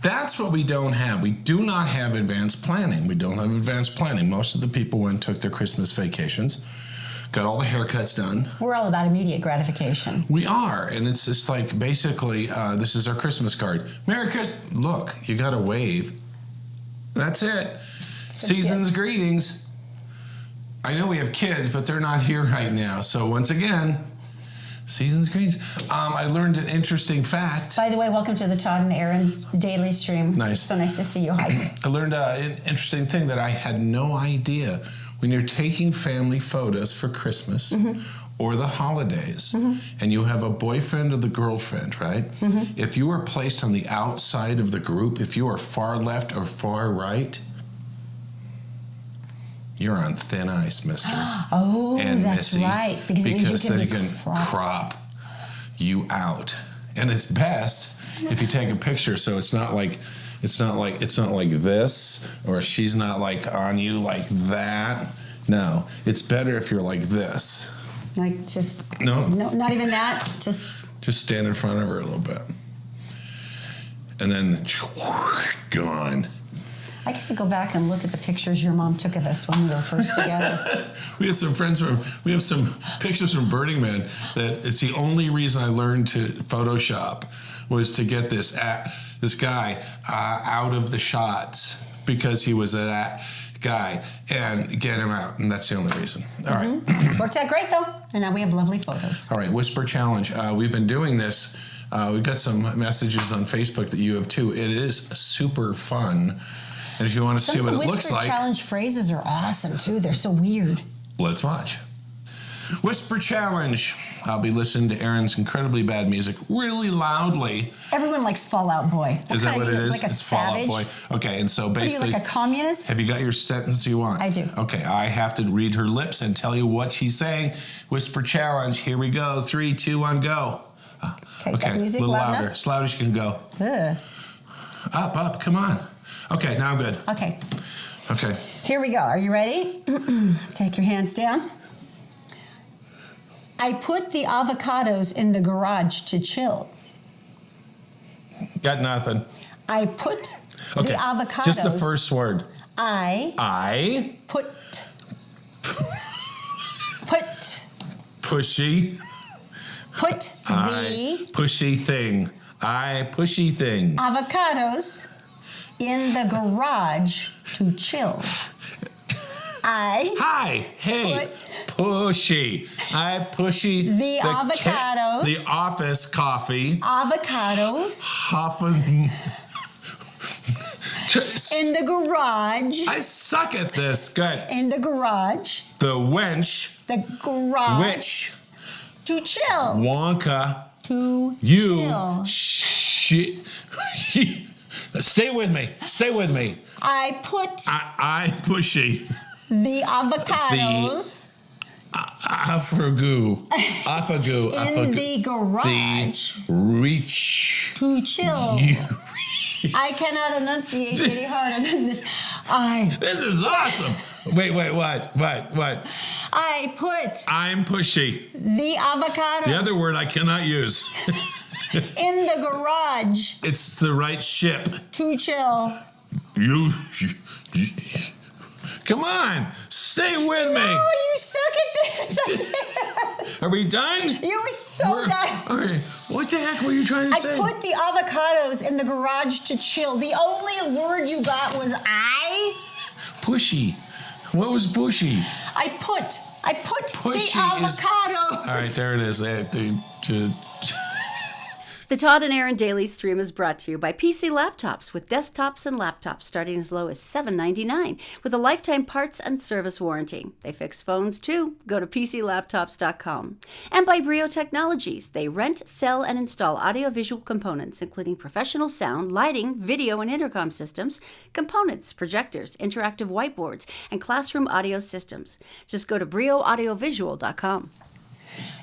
That's what we don't have. We do not have advanced planning. We don't have advanced planning. Most of the people went and took their Christmas vacations, got all the haircuts done. We're all about immediate gratification. We are, and it's just like basically, this is our Christmas card. Merry Christmas. Look, you got to wave. That's it. Season's greetings. I know we have kids, but they're not here right now. So once again, season's greetings. I learned an interesting fact. By the way, welcome to the Todd and Erin daily stream. Nice. So nice to see you. Hi. I learned an interesting thing that I had no idea. When you're taking family photos for Christmas or the holidays, and you have a boyfriend or the girlfriend, right? If you are placed on the outside of the group, if you are far left or far right, you're on thin ice, mister. Oh, and that's Missy, right. Because it means you they can crop you out. And it's best if you take a picture so it's not like this, or she's not like on you like that. No, it's better if you're like this. Like just no, not even that. Just stand in front of her a little bit, and then gone. I gotta go back and look at the pictures your mom took of us when we were first together. We have some pictures from Burning Man that it's the only reason I learned to Photoshop was to get this guy out of the shots because he was that guy and get him out, and that's the only reason. All right. Worked out great though, and now we have lovely photos. All right, Whisper Challenge. We've been doing this. We've got some messages on Facebook that you have too. It is super fun. And if you want to see what it looks like... Whisper challenge phrases are awesome, too. They're so weird. Let's watch. Whisper Challenge. I'll be listening to Erin's incredibly bad music really loudly. Everyone likes Fall Out Boy. Is that what it is? Like a it's savage? Fall Out Boy. Okay, and so basically... Are you like a communist? Have you got your sentence you want? I do. Okay, I have to read her lips and tell you what she's saying. Whisper Challenge. Here we go. 3, 2, 1, go. Okay, music a little loud louder. enough? As loud as you can go. Ugh. Up, come on. Okay, now I'm good. Okay. Okay. Here we go. Are you ready? Take your hands down. I put the avocados in the garage to chill. Got nothing. I put the avocados. Just the first word. I put pushy. Put the pushy thing. Pushy thing. Avocados in the garage to chill. Pushy. I pushy the avocados. The office coffee. Avocados. In the garage. I suck at this. Good. In the garage. The wench. The garage. Witch. To chill. Wonka. To chill. Shit. Stay with me. I put. I pushy. The avocados. Afagu. In the garage. The reach. To chill. I cannot enunciate any harder than this. This is awesome. Wait, what? I'm pushy. The avocados. The other word I cannot use. In the garage. It's the right ship. To chill. You come on, stay with me. No, you suck at this. Are we done? You were so done. Okay, what the heck were you trying to say? I put the avocados in the garage to chill. The only word you got was I. Pushy. What was pushy? I put pushy the avocados. All right, there it is. The Todd and Erin Daily Stream is brought to you by PC Laptops, with desktops and laptops starting as low as $7.99 with a lifetime parts and service warranty. They fix phones too. Go to PCLaptops.com. And by Brio Technologies. They rent, sell, and install audiovisual components, including professional sound, lighting, video and intercom systems, components, projectors, interactive whiteboards, and classroom audio systems. Just go to BrioAudiovisual.com.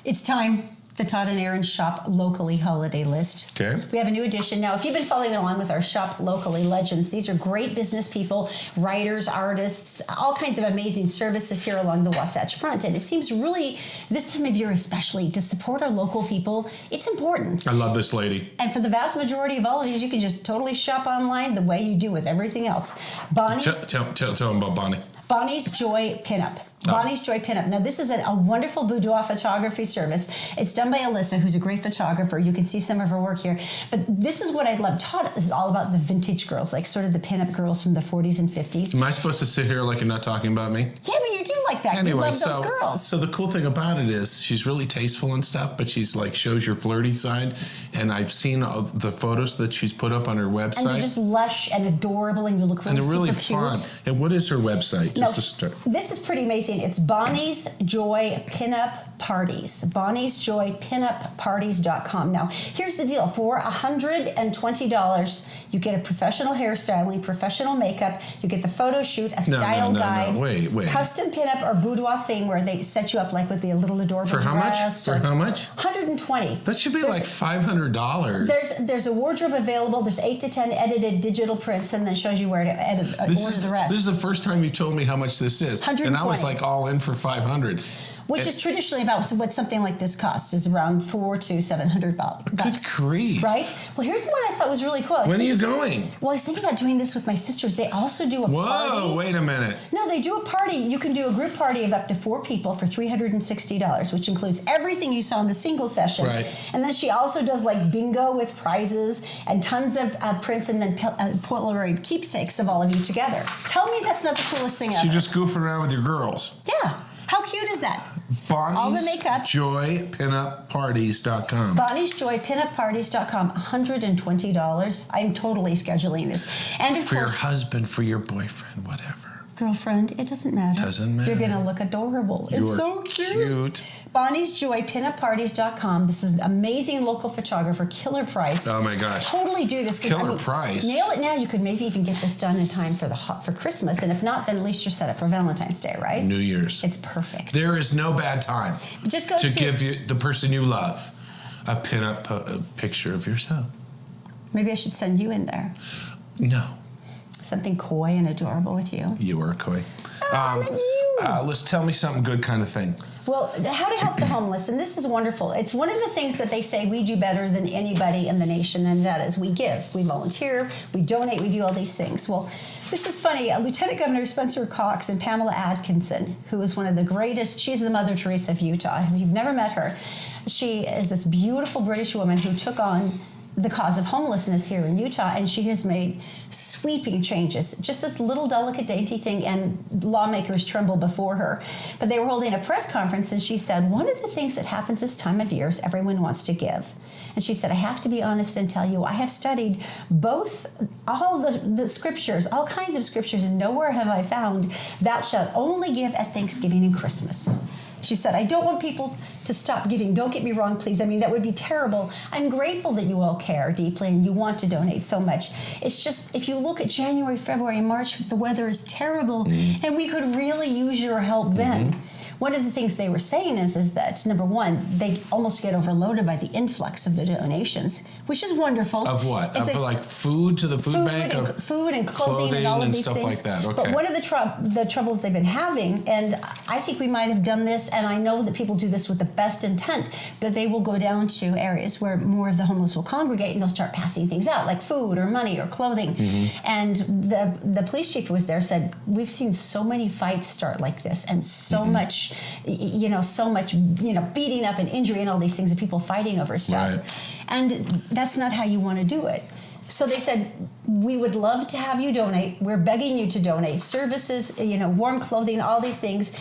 It's time the Todd and Erin Shop Locally holiday list. Okay. We have a new edition. Now, if you've been following along with our Shop Locally legends, these are great business people, writers, artists, all kinds of amazing services here along the Wasatch Front. And it seems really, this time of year especially, to support our local people, it's important. I love this lady. And for the vast majority of all of these, you can just totally shop online the way you do with everything else. Bonnie's... Tell them about Bonnie. Bonnie's Joy Pinup. Bonnie's Joy Pinup. Now, this is a wonderful boudoir photography service. It's done by Alyssa, who's a great photographer. You can see some of her work here. But this is what I love. Todd is all about the vintage girls, like sort of the pinup girls from the 40s and 50s. Am I supposed to sit here like you're not talking about me? Yeah, but you do like that. Anyway, you love those girls. So the cool thing about it is she's really tasteful and stuff, but she's like shows your flirty side. And I've seen the photos that she's put up on her website. And they're just lush and adorable, and you look really, and they're really super fun. cute. And what is her website? No, Just to start. this is pretty amazing. It's Bonnie's Joy Pinup Parties. Bonnie's Joy Pinup Parties.com. Now, here's the deal. For $120, you get a professional hairstyling, professional makeup, you get the photo shoot, a style guide, Wait. custom pinup or boudoir thing where they set you up like with the little adorable For how much? dress. For how much? $120. That should be like $500. There's a wardrobe available. There's 8 to 10 edited digital prints, and then shows you where to order the rest. This is the first time you've told me how much this is. 120. And I was like all in for 500. Which is traditionally about what something like this costs, is around $400 to $700. Good grief. Right? Well, here's the one I thought was really cool. When are you going? Well, I was thinking about doing this with my sisters. They also do a party. Whoa, wait a minute. No, they do a party. You can do a group party of up to 4 people for $360, which includes everything you saw in the single session. Right. And then she also does like bingo with prizes and tons of prints and then Polaroid keepsakes of all of you together. Tell me that's not the coolest thing ever. So you just goofing around with your girls. Yeah. How cute is that? Bonnie's all the makeup. JoyPinupParties.com. Bonnie's Joy Pinupparties.com. $120. I'm totally scheduling this. And of For your course, husband, for your boyfriend, whatever. girlfriend, it doesn't matter. Doesn't matter. You're gonna look adorable. You It's are so cute. Bonnie's Joy Pinupparties.com. This is an amazing local photographer, killer price. Oh my gosh. Totally do this. Killer price. Nail it now. You could maybe even get this done in time for Christmas, and if not, then at least you're set up for Valentine's Day, right? New Year's. It's perfect. There is no bad time Just go to give you the person you love a pinup picture of yourself. Maybe I should send you in there. No. Something coy and adorable with you. You are coy. You. Let's tell me something good kind of thing. Well, how to help the homeless, and this is wonderful. It's one of the things that they say we do better than anybody in the nation, and that is we give, we volunteer, we donate, we do all these things. Well, this is funny. Lieutenant Governor Spencer Cox and Pamela Atkinson, who is one of the greatest, she's the Mother Teresa of Utah. If you've never met her, she is this beautiful British woman who took on the cause of homelessness here in Utah, and she has made sweeping changes. Just this little delicate dainty thing, and lawmakers tremble before her. But they were holding a press conference, and she said, one of the things that happens this time of year is everyone wants to give. And she said, I have to be honest and tell you, I have studied all the scriptures, all kinds of scriptures, and nowhere have I found thou shalt only give at Thanksgiving and Christmas. She said, I don't want people to stop giving. Don't get me wrong, please. I mean, that would be terrible. I'm grateful that you all care deeply and you want to donate so much. It's just, if you look at January, February, and March, the weather is terrible, and we could really use your help then. One of the things they were saying is that, number one, they almost get overloaded by the influx of the donations, which is wonderful. Of what? It's like food to the food bank? Food and clothing and all of these stuff things. Like that. Okay. But one of the troubles they've been having, and I think we might have done this, and I know that people do this with the best intent, that they will go down to areas where more of the homeless will congregate, and they'll start passing things out, like food or money or clothing. And the police chief who was there said, we've seen so many fights start like this, and so much, beating up and injury and all these things, and people fighting over stuff. Right. And that's not how you want to do it. So they said, we would love to have you donate. We're begging you to donate. Services, warm clothing, all these things.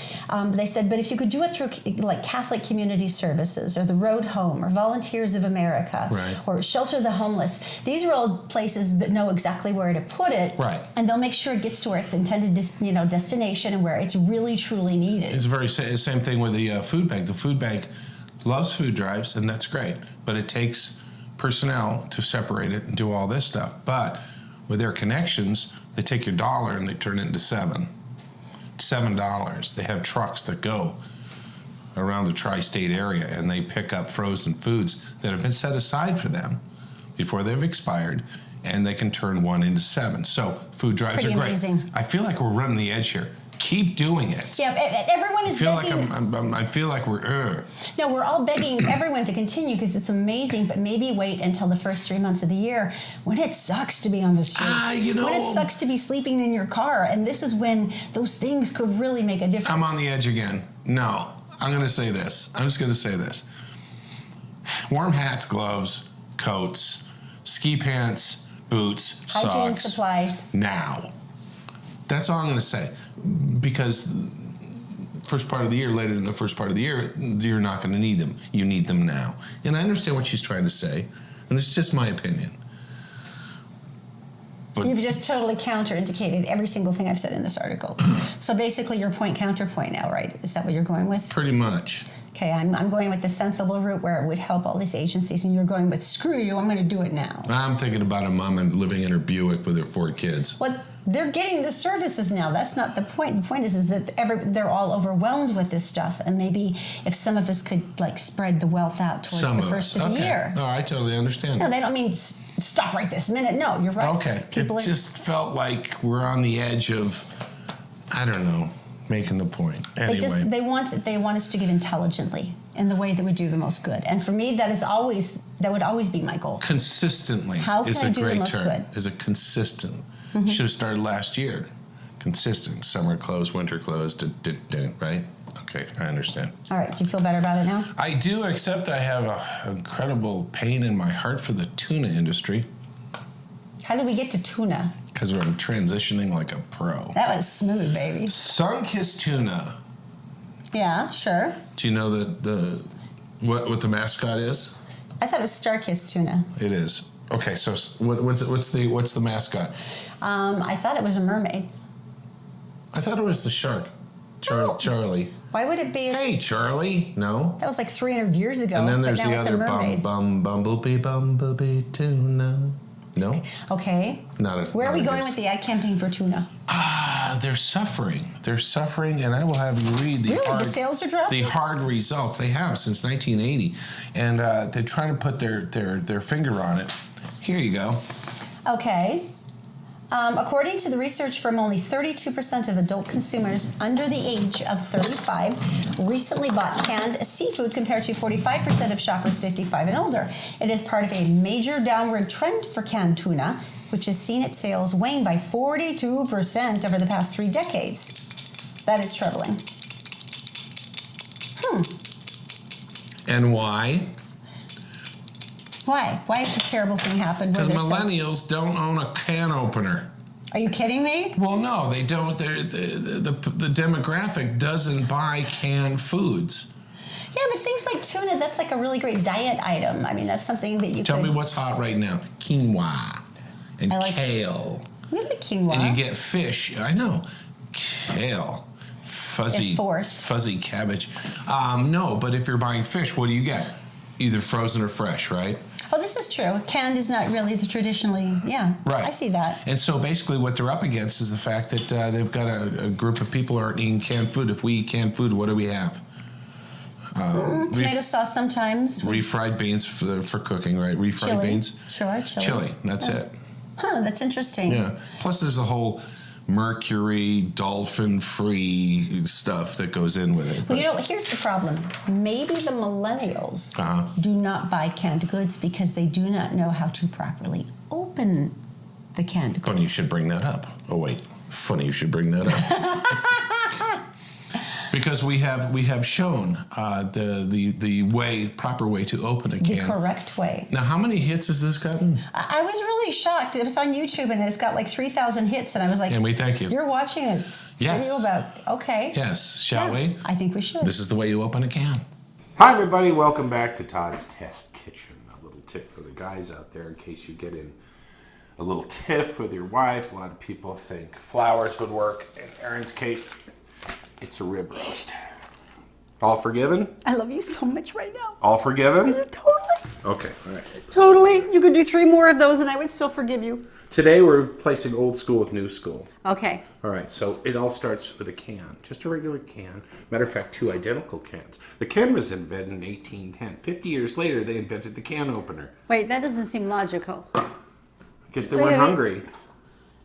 They said, but if you could do it through like Catholic Community Services or the Road Home or Volunteers of America or Shelter the Homeless. These are all places that know exactly where to put it. Right. And they'll make sure it gets to where it's intended, destination and where it's really, truly needed. It's very same thing with the food bank. The food bank loves food drives, and that's great. But it takes personnel to separate it and do all this stuff. But with their connections, they take your dollar and they turn it into $7. $7. They have trucks that go around the tri-state area, and they pick up frozen foods that have been set aside for them before they've expired, and they can turn 1 into 7. So food drives Pretty are great. amazing. I feel like we're running the edge here. Keep doing it. Yeah, everyone is begging. I feel like we're. No, we're all begging everyone to continue because it's amazing, but maybe wait until the first 3 months of the year when it sucks to be on the streets. When it sucks to be sleeping in your car. And this is when those things could really make a difference. I'm on the edge again. No, I'm going to say this. I'm just going to say this. Warm hats, gloves, coats, ski pants, boots, hygiene socks. supplies. Now. That's all I'm going to say. Because first part of the year, later in the first part of the year, you're not going to need them. You need them now. And I understand what she's trying to say, and this is just my opinion. But you've just totally counterindicated every single thing I've said in this article. So basically, you're point counterpoint now, right? Is that what you're going with? Pretty much. Okay, I'm going with the sensible route where it would help all these agencies, and you're going with screw you, I'm going to do it now. I'm thinking about a mom living in her Buick with her 4 kids. Well, they're getting the services now. That's not the point. The point is that they're all overwhelmed with this stuff, and maybe if some of us could spread the wealth out towards the first of the year. Oh, I totally understand. No, they don't mean stop right this minute. No, you're right. Okay, it just felt like we're on the edge of, I don't know, making the point. Anyway. They want us to give intelligently in the way that would do the most good. And for me, that would always be my goal. Consistently How can is I a do the great most term. good? Is a consistent. Should have started last year. Consistent. Summer clothes, winter clothes, right? Okay, I understand. All right, do you feel better about it now? I do, except I have an incredible pain in my heart for the tuna industry. How did we get to tuna? Because I'm transitioning like a pro. That was smooth, baby. Sun-kissed tuna. Yeah, sure. Do you know what the mascot is? I thought it was star-kissed tuna. It is. Okay, so what's the mascot? I thought it was a mermaid. I thought it was the shark. Charlie. Why would it be? Hey, Charlie. No. That was like 300 years ago. And then there's but now the it's a other mermaid. bumblebee tuna. No? Okay. Where are we going with the ad campaign for tuna? They're suffering. They're suffering, and I will have you read the sales are dropping? The hard results. They have since 1980, and they're trying to put their finger on it. Here you go. Okay. According to the research firm, only 32% of adult consumers under the age of 35 recently bought canned seafood compared to 45% of shoppers 55 and older. It is part of a major downward trend for canned tuna, which has seen its sales wane by 42% over the past 3 decades. That is troubling. And why? Why? Why has this terrible thing happened? Because millennials don't own a can opener. Are you kidding me? Well, no, they don't. The demographic doesn't buy canned foods. Yeah, but things like tuna, that's like a really great diet item. I mean, that's something that you Tell me what's hot right now. Quinoa and kale. We like quinoa. And you get fish. I know. Kale. Fuzzy cabbage. No, but if you're buying fish, what do you get? Either frozen or fresh, right? Oh, this is true. Canned is not really the traditionally, Right. I see that. And so basically what they're up against is the fact that they've got a group of people who aren't eating canned food. If we eat canned food, what do we have? Tomato sauce sometimes. Refried beans for cooking, right? Refried chili. beans. Sure, Chili, that's it. Huh, that's interesting. Yeah. Plus there's a whole mercury, dolphin-free stuff that goes in with it. Well, here's the problem. Maybe the millennials do not buy canned goods because they do not know how to properly open the canned goods. Funny you should bring that up. Oh, wait. Funny you should bring that up. Because we have shown the proper way to open a can. The correct way. Now, how many hits has this gotten? I was really shocked. It was on YouTube and it's got like 3,000 hits, and I was like, and we thank you. You're watching it. Yes. Okay. Yes. Shall we? I think we should. This is the way you open a can. Hi, everybody. Welcome back to Todd's Test Kitchen. A little tip for the guys out there in case you get in a little tiff with your wife. A lot of people think flowers would work. In Erin's case, it's a rib roast. All forgiven? I love you so much right now. All forgiven? Totally. Okay, all right. Totally. You could do 3 more of those and I would still forgive you. Today we're replacing old school with new school. Okay. All right, so it all starts with a can, just a regular can. Matter of fact, 2 identical cans. The can was invented in 1810. 50 years later, they invented the can opener. Wait, that doesn't seem logical. I guess they weren't hungry.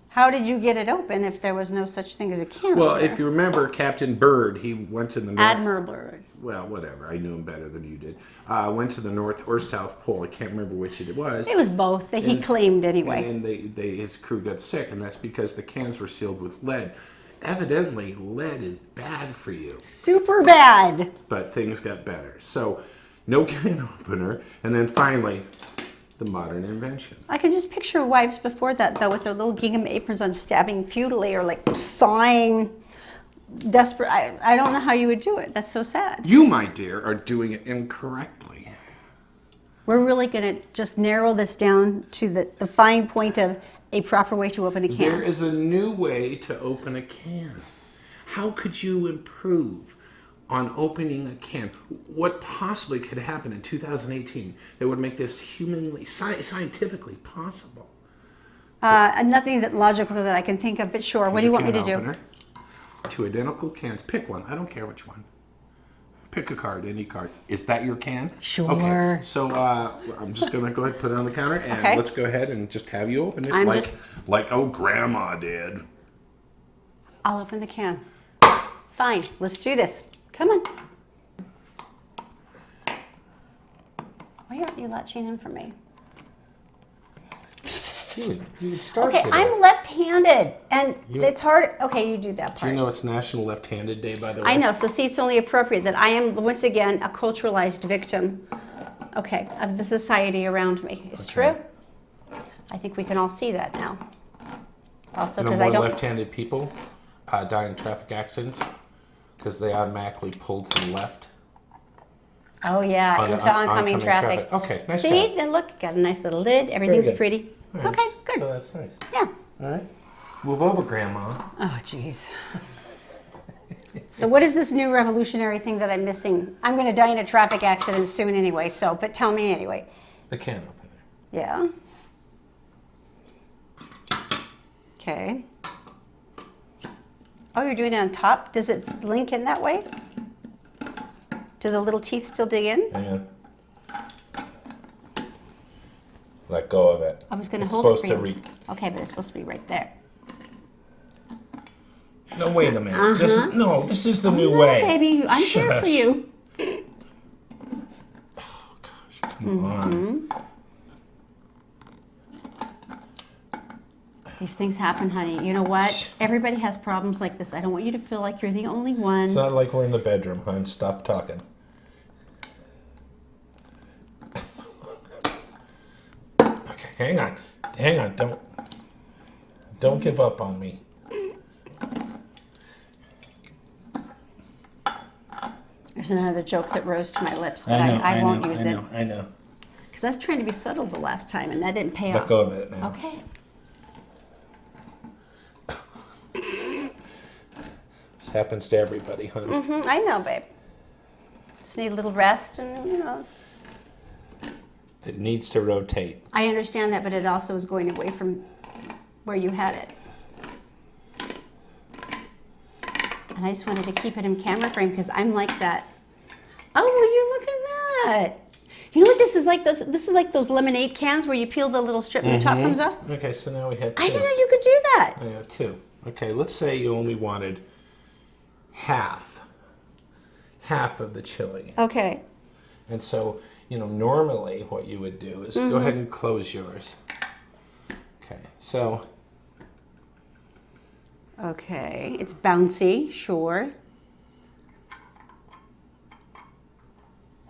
How did you get it open if there was no such thing as a can Well, opener? if you remember Captain Bird, he went to the North. Admiral Bird. Well, whatever. I knew him better than you did. Went to the North or South Pole. I can't remember which it was. It was both. He claimed anyway. And his crew got sick, and that's because the cans were sealed with lead. Evidently, lead is bad for you. Super bad. But things got better. So, no can opener, and then finally, the modern invention. I can just picture wives before that, though, with their little gingham aprons on, stabbing futilely or like sawing desperate. I don't know how you would do it. That's so sad. You, my dear, are doing it incorrectly. We're really going to just narrow this down to the fine point of a proper way to open a can. There is a new way to open a can. How could you improve on opening a can? What possibly could happen in 2018 that would make this humanly, scientifically possible? Nothing that logical that I can think of, but sure. What do you want me to do? 2 identical cans. Pick one. I don't care which one. Pick a card, any card. Is that your can? Sure. Okay. So I'm just going to go ahead and put it on the counter, and Okay. let's go ahead and just have you open it like old Grandma did. I'll open the can. Fine. Let's do this. Come on. Why aren't you latching in for me? You would start Okay, today. I'm left-handed, and it's hard. Okay, you do that Do part. you know it's National Left-Handed Day, by the way? I know. So see, it's only appropriate that I am once again a culturalized victim. Okay, of the society around me. It's true. I think we can all see that now. Also, You know, because I more don't. left-handed people die in traffic accidents because they automatically pull to the left. Oh yeah, On- into on- oncoming oncoming traffic. traffic. Okay, nice See, job. then look, got a nice little lid. Everything's good. pretty. All right, Okay, good. So that's nice. Yeah. All right. Move over, Grandma. Oh, jeez. So what is this new revolutionary thing that I'm missing? I'm going to die in a traffic accident soon anyway, so, but tell me anyway. The can opener. Yeah. Okay. Oh, you're doing it on top? Does it link in that way? Do the little teeth still dig in? Hang on. Let go of it. I was going to It's hold it supposed for to you. Okay, but it's supposed to be right there. No, wait a minute. This is the new No, way. baby, I'm here for Shush. you. Oh gosh, come on. These things happen, honey. You know what? Everybody has problems like this. I don't want you to feel like you're the only one. It's not like we're in the bedroom, hon. Stop talking. Okay, hang on. Don't give up on me. There's another joke that rose to my lips, but I won't use it. I know. Because I was trying to be subtle the last time, and that didn't pay off. Let go of it now. Okay. This happens to everybody, hon. I know, babe. Just need a little rest, and It needs to rotate. I understand that, but it also is going away from where you had it. And I just wanted to keep it in camera frame because I'm like that. Oh, will you look at that? You know what this is like? This is like those lemonade cans where you peel the little strip and the top comes off. Okay, so now we have 2. I didn't know you could do that. I have 2. Okay, let's say you only wanted half of the chili. Okay. And so, normally what you would do is go ahead and close yours. Okay, so Okay. It's bouncy, sure.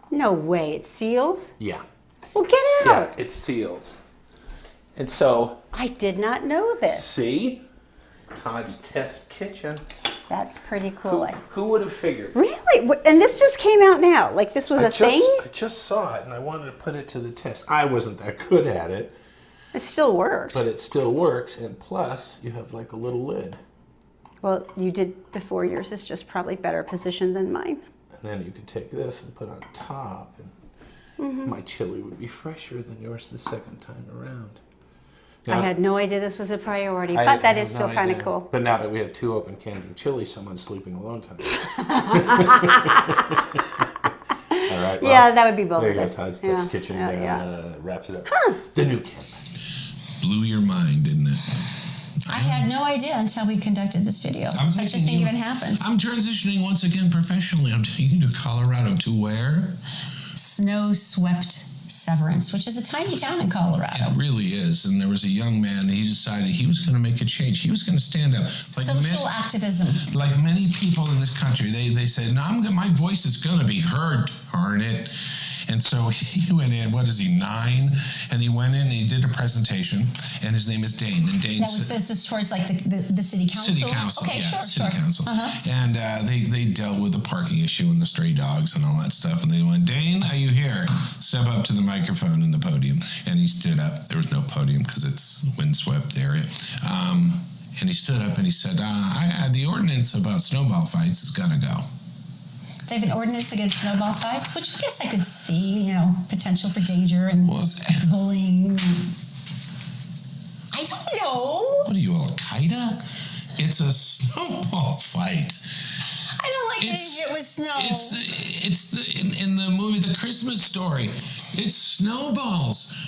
No way. It seals? yeah. Well, get out. Yeah, it seals. And so, I did not know this. see? Todd's Test Kitchen. That's pretty cool. Who would have figured? Really? And this just came out now? Like this was a thing? I just saw it and I wanted to put it to the test. I wasn't that good at it, It still works. but it still works. And plus, you have like a little lid. Well, you did before. Yours is just probably better positioned than mine. And then you could take this and put on top. And my chili would be fresher than yours the second time around. I had no idea this was a priority, but that is still kind of cool. But now that we have 2 open cans of chili, someone's sleeping alone tonight. All right. Well, yeah, that would be both there of you go, us. Todd. Yeah, That's kitchen. Wraps it up. Huh. The new can. Blew your mind, didn't it? I had no idea until we conducted this video. Such a thing even happened. I'm transitioning once again professionally. I'm taking to Colorado to where? Snow-swept Severance, which is a tiny town in Colorado. It really is. And there was a young man, he decided he was going to make a change. He was going to stand up. Social activism. Like many people in this country, they said, no, my voice is going to be heard, darn it. And so he went in, what is he, 9? And he went in and he did a presentation, and his name is Dane. And Dane Now, was this towards like the city council? City council, okay, yeah, sure, city council. And they dealt with the parking issue and the stray dogs and all that stuff. And they went, Dane, are you here? Step up to the microphone in the podium. And he stood up. There was no podium because it's windswept area. And he stood up and he said, the ordinance about snowball fights has got to go. They have an ordinance against snowball fights, which I guess I could see, potential for danger and bullying. I don't know. What are you, Al-Qaeda? It's a snowball fight. I don't like getting hit with snow. In the movie The Christmas Story, it's snowballs.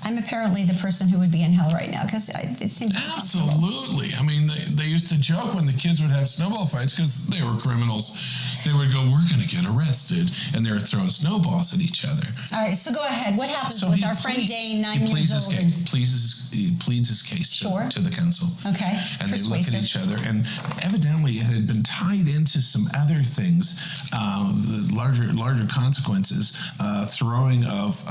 I'm apparently the person who would be in hell right now because it seems absolutely. I mean, they used to joke when the kids would have snowball fights because they were criminals. They would go, "We're going to get arrested," and they were throwing snowballs at each other. All right, so go ahead. What happens with our friend Dane, 9 years old? He pleads his case to the council. Okay, and they look at each other, and evidently it had been tied into some other things, larger consequences, throwing of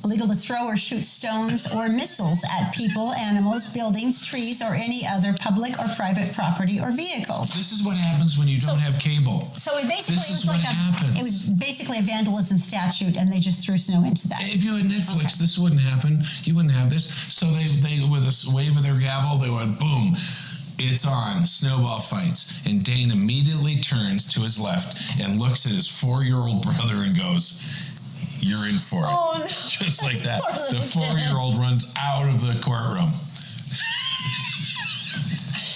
illegal to throw or shoot stones or missiles at people, animals, buildings, trees, or any other public or private property or vehicles. This is what happens when you don't have cable. So it was basically a vandalism statute, and they just threw snow into that. If you had Netflix, this wouldn't happen. You wouldn't have this. So they with a wave of their gavel, they went boom. It's on. Snowball fights. And Dane immediately turns to his left and looks at his 4-year-old brother and goes, "You're in for it." Oh, no. Just like that. The 4-year-old runs out of the courtroom.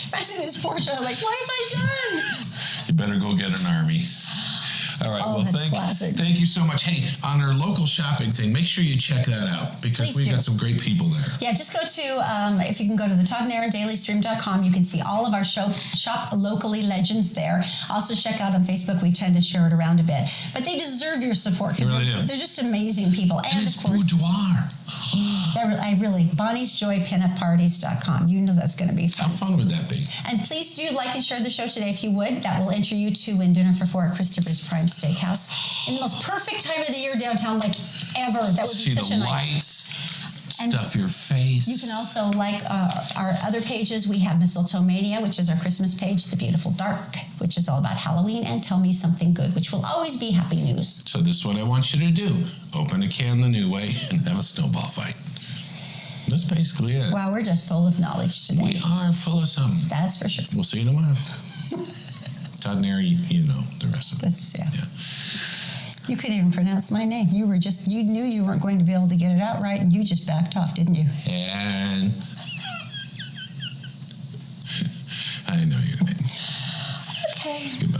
Imagine this poor child, like, what have I done? You better go get an army. All right. Oh, that's classic. Thank you so much. Hey, on our local shopping thing, make sure you check that out because we've got some great people there. Yeah, just go to, if you can go to the ToddandErinDailyStream.com, you can see all of our shop locally legends there. Also check out on Facebook. We tend to share it around a bit. But they deserve your support because they're just amazing people. And it's of course, boudoir. BonniesJoyPinupParties.com. You know that's going to be fun. How fun would that be? And please do like and share the show today if you would. That will enter you to win dinner for 4 at Christopher's Prime Steakhouse in the most perfect time of the year downtown, like ever. That would be such a night. See the lights. Stuff your face. You can also like our other pages. We have Mistletoe Mania, which is our Christmas page, The Beautiful Dark, which is all about Halloween, and Tell Me Something Good, which will always be happy news. So this is what I want you to do. Open a can the new way and have a snowball fight. That's basically it. Wow, we're just full of knowledge today. We are full of something. That's for sure. We'll see you tomorrow. Todd and Erin, you know the rest of it. Yeah. You couldn't even pronounce my name. You knew you weren't going to be able to get it out right, and you just backed off, didn't you? And I know your name. Okay. Goodbye.